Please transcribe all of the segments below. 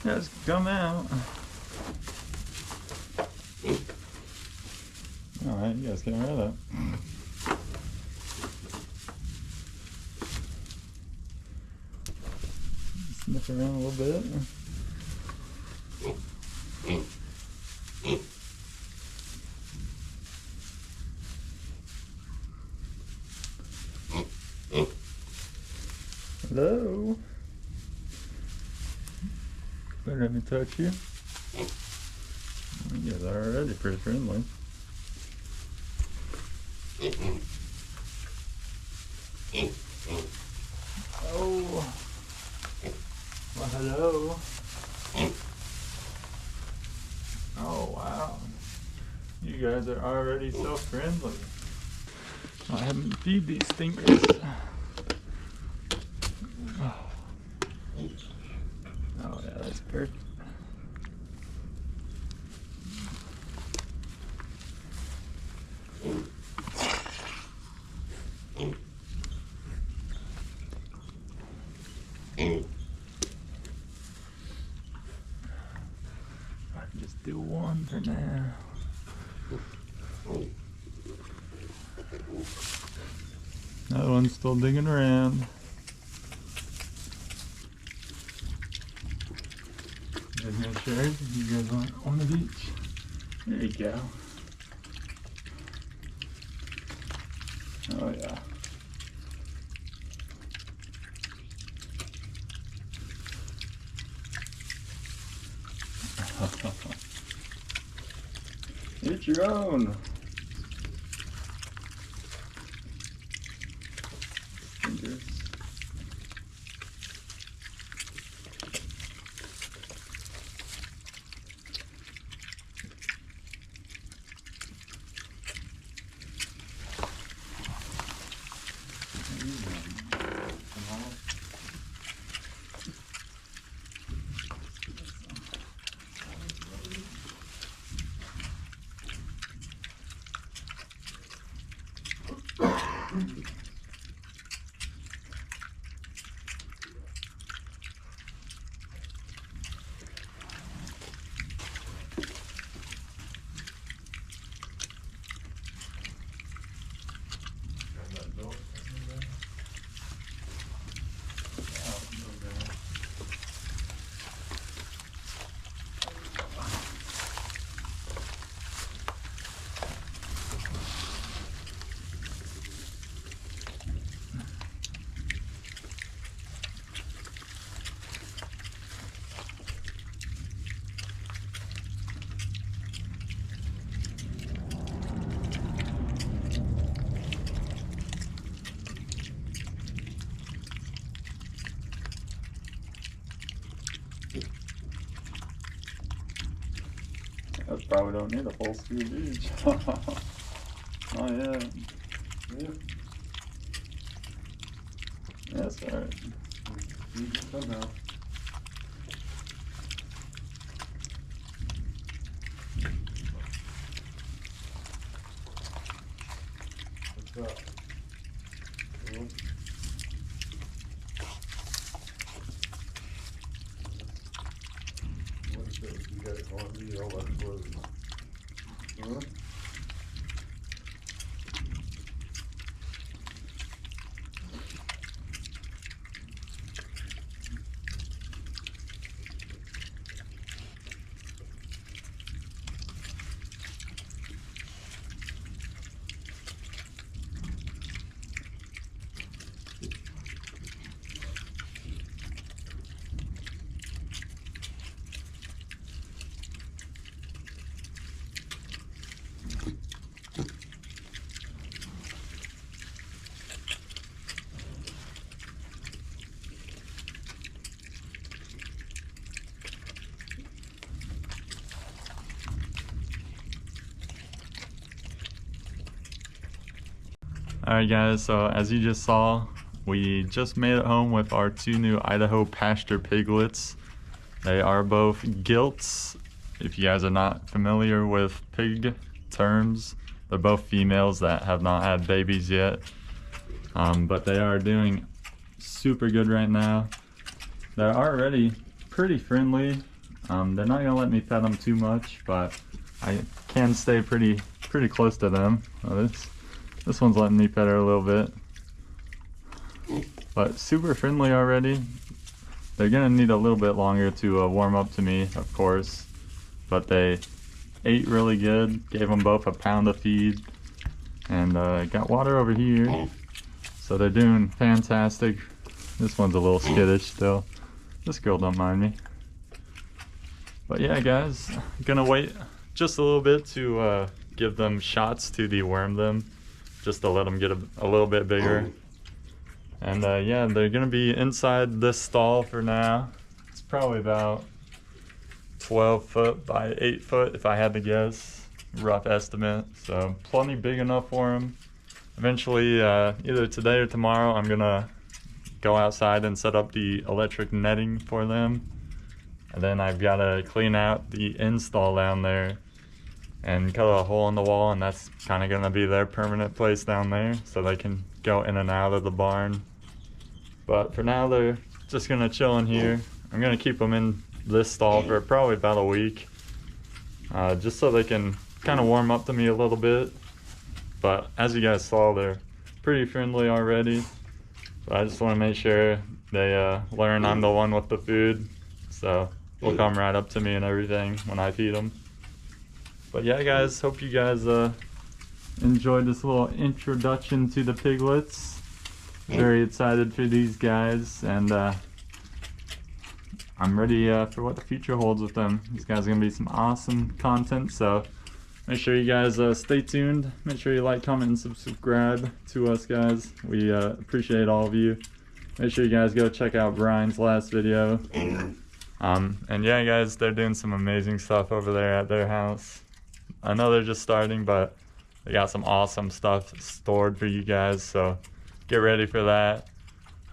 guys come out. Alright, you guys can right up. Sniff around a little bit. Hello. Better let me touch you. You guys are already pretty friendly. Oh. Well, hello. Oh, wow. You guys are already so friendly. I haven't feed these stingers. Oh, yeah, that's perfect. I can just do one for now. That one's still digging around. You guys gonna share it? You guys want one of each? There you go. Oh yeah. It's your own. Fingers. That probably don't need a full scoop each. Oh yeah. Yeah. That's alright. Somehow. What's up? What is it? You got it on me, all that clothes. Huh? Alright guys, so as you just saw, we just made it home with our two new Idaho Pasture piglets. They are both gilts. If you guys are not familiar with pig terms, they're both females that have not had babies yet. But they are doing super good right now. They're already pretty friendly. They're not gonna let me pet them too much, but I can stay pretty close to them. This one's letting me pet her a little bit, but super friendly already. They're gonna need a little bit longer to warm up to me, of course, but they ate really good. Gave them both a pound of feed, and got water over here, so they're doing fantastic. This one's a little skittish still. This girl don't mind me. But yeah, guys, gonna wait just a little bit to give them shots to deworm them, just to let them get a little bit bigger. And yeah, they're gonna be inside this stall for now. It's probably about 12 foot by 8 foot if I had to guess, rough estimate. So plenty big enough for them. Eventually, either today or tomorrow, I'm gonna go outside and set up the electric netting for them. And then I've gotta clean out the install down there and cut a hole in the wall, and that's kind of gonna be their permanent place down there, so they can go in and out of the barn. But for now, they're just gonna chill in here. I'm gonna keep them in this stall for probably about a week, just so they can kind of warm up to me a little bit. But as you guys saw, they're pretty friendly already. So I just want to make sure they learn I'm the one with the food, so they'll come right up to me and everything when I feed them. But yeah, guys, hope you guys enjoyed this little introduction to the piglets. Very excited for these guys, and I'm ready for what the future holds with them. These guys are gonna be some awesome content, so make sure you guys stay tuned. Make sure you like, comment, and subscribe to us, guys. We appreciate all of you. Make sure you guys go check out Brian's last video. And yeah, guys, they're doing some amazing stuff over there at their house. I know they're just starting, but they got some awesome stuff stored for you guys, so get ready for that.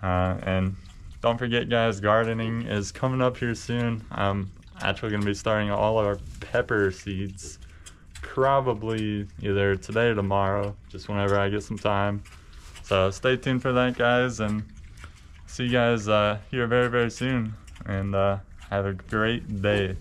And don't forget, guys, gardening is coming up here soon. I'm actually going to be starting all our pepper seeds probably either today or tomorrow, just whenever I get some time. So stay tuned for that, guys, and see you guys here very soon. And have a great day.